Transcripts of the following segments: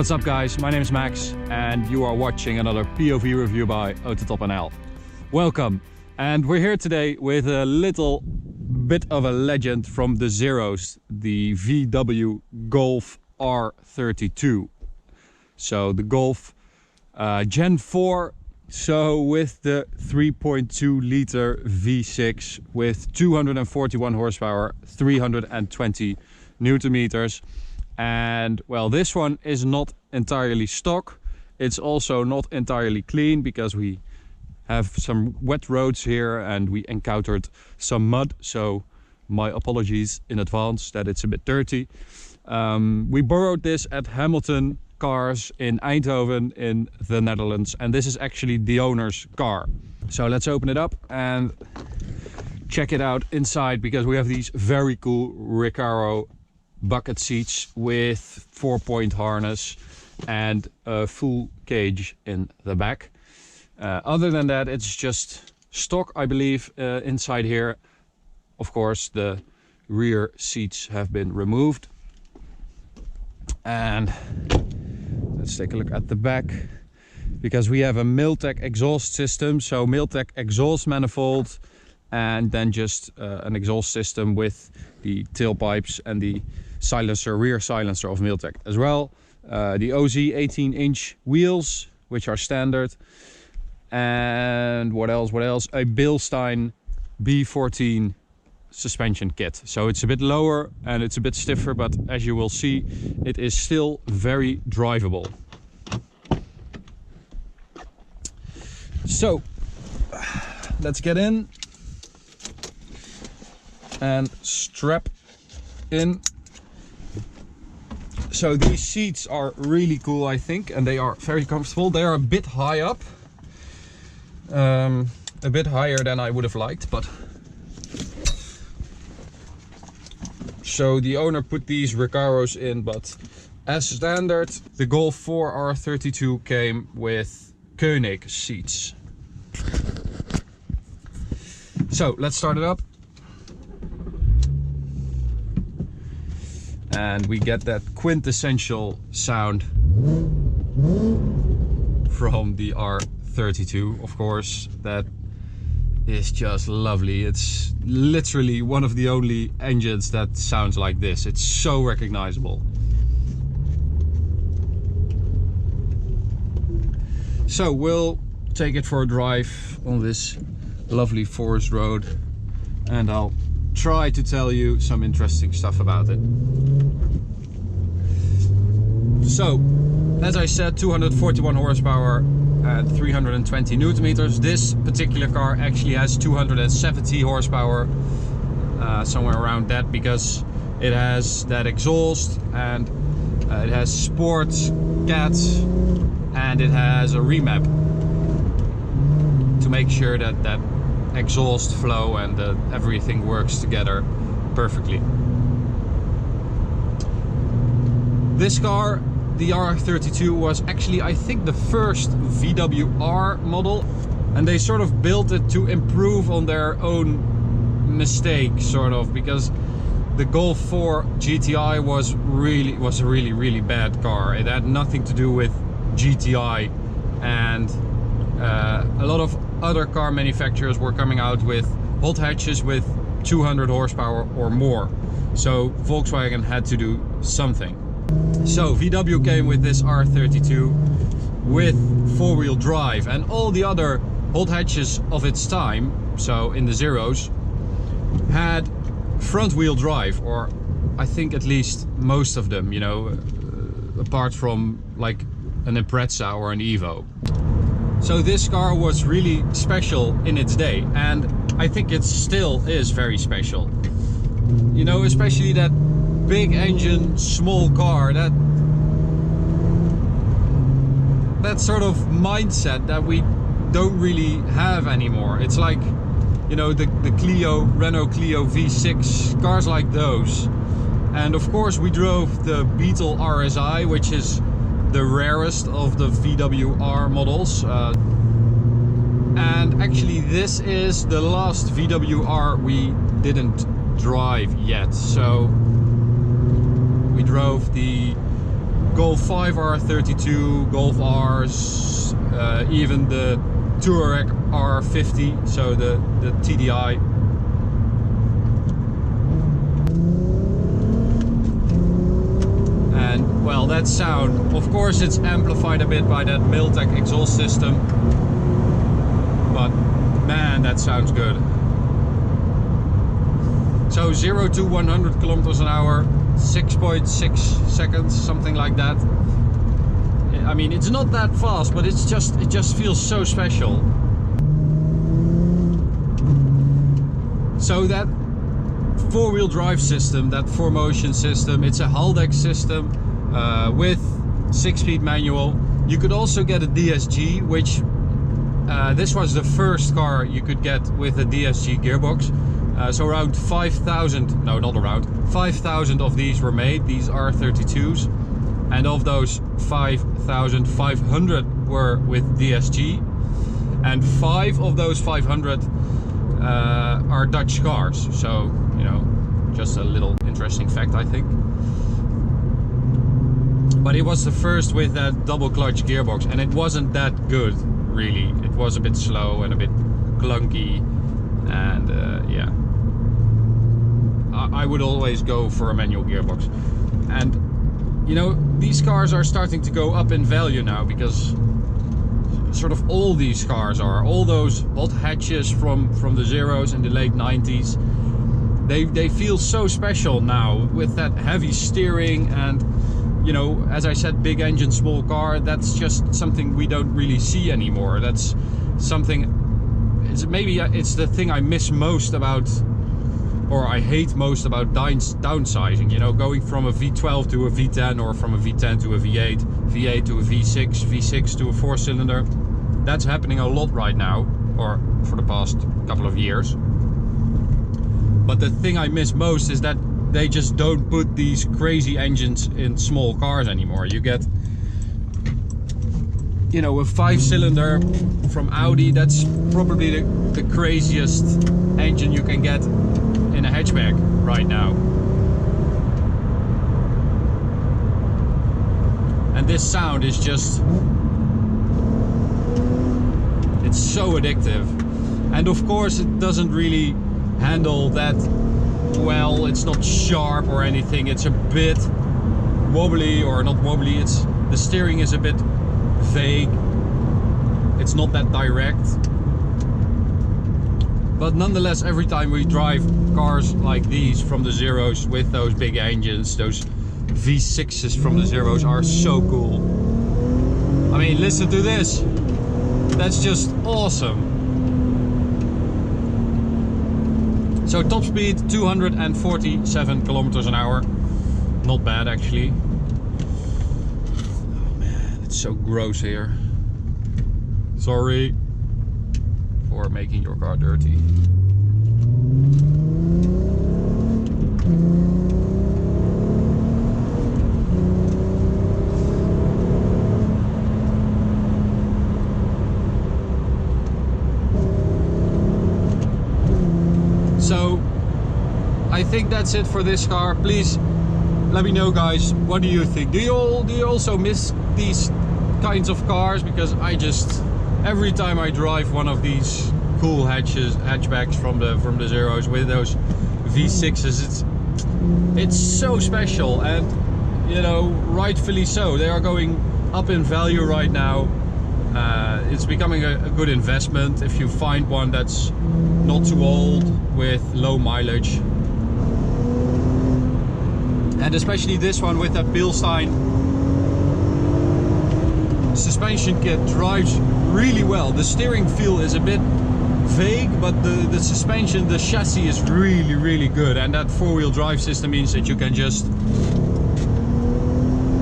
What's up guys, my name is Max and you are watching another POV review by AutoTopNL. Welcome, and we're here today with a little bit of a legend from the zeros, the VW Golf R32. So the Golf Gen 4, so with the 3.2 liter V6 with 241 horsepower, 320 Newton meters. And well, this one is not entirely stock. It's also not entirely clean because we have some wet roads here and we encountered some mud. So my apologies in advance that it's a bit dirty. We borrowed this at Hamilton Cars in Eindhoven in the Netherlands, and this is actually the owner's car. So let's open it up and check it out inside, because we have these very cool Recaro bucket seats with 4-point harness and a full cage in the back. Other than that, it's just stock, I believe, inside here. Of course, the rear seats have been removed. And let's take a look at the back, because we have a Miltech exhaust system. So Miltech exhaust manifold, and then just an exhaust system with the tailpipes and the silencer, rear silencer of Miltech as well. The OZ 18-inch wheels, which are standard. And what else? A Bilstein B14 suspension kit. So it's a bit lower and it's a bit stiffer, but as you will see, it is still very drivable. So let's get in and strap in. So these seats are really cool, I think, and they are very comfortable. They are a bit high up, a bit higher than I would have liked, but so the owner put these Recaros in, but as standard, the Golf 4 R32 came with Koenig seats. So let's start it up. And we get that quintessential sound from the R32, of course. That is just lovely. It's literally one of the only engines that sounds like this. It's so recognizable. So we'll take it for a drive on this lovely forest road, and I'll try to tell you some interesting stuff about it. So, as I said, 241 horsepower and 320 Newton meters. This particular car actually has 270 horsepower, somewhere around that, because it has that exhaust, and it has sports, cats, and it has a remap to make sure that that exhaust flow and everything works together perfectly. This car, the R32, was actually, I think, the first VW R model, and they sort of built it to improve on their own mistake, sort of, because the Golf 4 GTI was a really bad car. It had nothing to do with GTI, and a lot of other car manufacturers were coming out with hot hatches with 200 horsepower or more. So Volkswagen had to do something. So VW came with this R32 with four-wheel drive, and all the other hot hatches of its time, so in the zeros, had front-wheel drive, or I think at least most of them, you know, apart from like an Impreza or an Evo. So this car was really special in its day, and I think it still is very special. You know, especially that big engine, small car, that sort of mindset that we don't really have anymore. It's like, you know, the Renault Clio V6, cars like those. And of course we drove the Beetle RSI, which is the rarest of the VW R models. And actually this is the last VW R we didn't drive yet. So we drove the Golf 5 R32, Golf Rs, even the Touareg R50, so the TDI. And well, that sound, of course it's amplified a bit by that Miltec exhaust system, but man, that sounds good. So 0 to 100 kilometers an hour, 6.6 seconds, something like that. I mean, it's not that fast, but it just feels so special. So that four-wheel drive system, that 4Motion system, it's a Haldex system with 6-speed manual. You could also get a DSG, which this was the first car you could get with a DSG gearbox. So around 5,000, no, not around, 5,000 of these were made, these R32s. And of those 5,500 were with DSG. And 5 of those 500 are Dutch cars. So, you know, just a little interesting fact, I think. But it was the first with that double clutch gearbox, and it wasn't that good, really. It was a bit slow and a bit clunky, and yeah. I would always go for a manual gearbox. And you know, these cars are starting to go up in value now, because sort of all these cars are, all those hot hatches from the Zeros in the late 90s, they feel so special now with that heavy steering. And you know, as I said, big engine, small car, that's just something we don't really see anymore. That's something, maybe it's the thing I miss most about, or I hate most about downsizing, you know, going from a V12 to a V10, or from a V10 to a V8, V8 to a V6, V6 to a 4-cylinder. That's happening a lot right now, or for the past couple of years. But the thing I miss most is that they just don't put these crazy engines in small cars anymore. You get, you know, a 5-cylinder from Audi, that's probably the craziest engine you can get in a hatchback right now. And this sound is just, it's so addictive. And of course it doesn't really handle that well, it's not sharp or anything, it's a bit wobbly, or not wobbly, it's, the steering is a bit vague, it's not that direct. But nonetheless, every time we drive cars like these from the Zeros with those big engines, those V6s from the Zeros are so cool. I mean, listen to this. That's just awesome. So top speed 247 kilometers an hour. Not bad, actually. Oh man, it's so gross here. Sorry for making your car dirty. So I think that's it for this car. Please let me know, guys, what do you think? Do you also miss these kinds of cars? Because I just, every time I drive one of these cool hatchbacks from the Zeros with those V6s, it's so special, and you know, rightfully so. They are going up in value right now. It's becoming a good investment if you find one that's not too old with low mileage. And especially this one with that Bilstein suspension kit drives really well. The steering feel is a bit vague, but the suspension, the chassis is really good. And that four-wheel drive system means that you can just,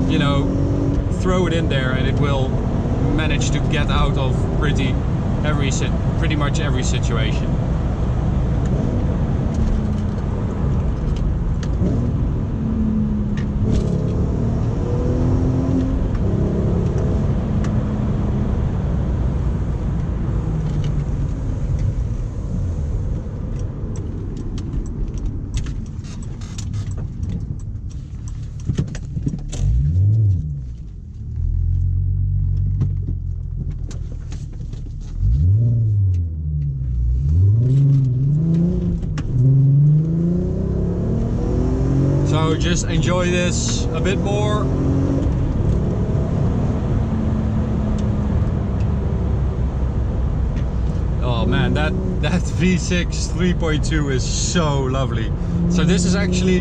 you know, throw it in there and it will manage to get out of pretty much every situation. So just enjoy this a bit more. Oh man, that V6 3.2 is so lovely. So this is actually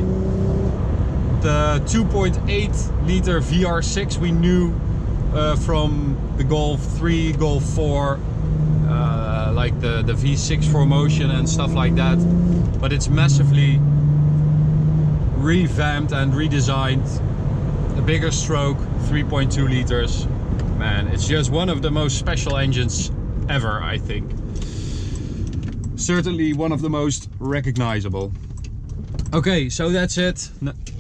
the 2.8 liter VR6 we knew from the Golf 3, Golf 4, like the V6 4Motion and stuff like that. But it's massively revamped and redesigned. A bigger stroke, 3.2 liters. Man, it's just one of the most special engines ever, I think. Certainly one of the most recognizable. Okay, so that's it.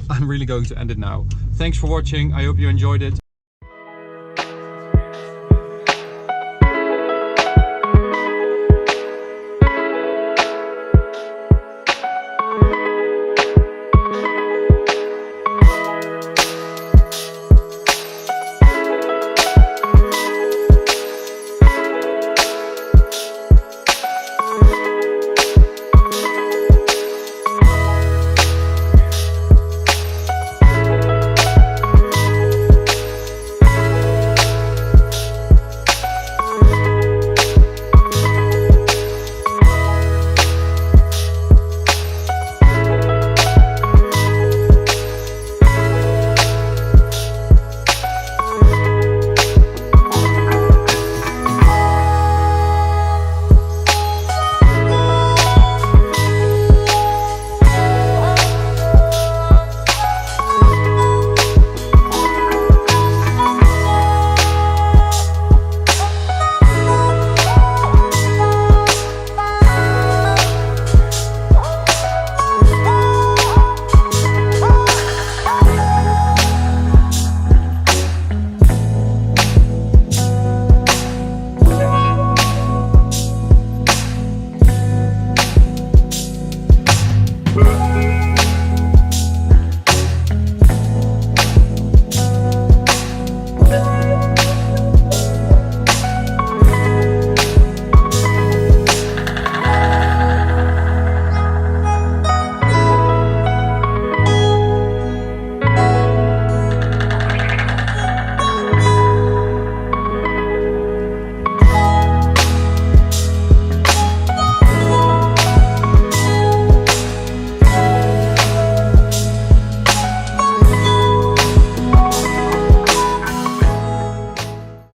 I'm really going to end it now. Thanks for watching. I hope you enjoyed it.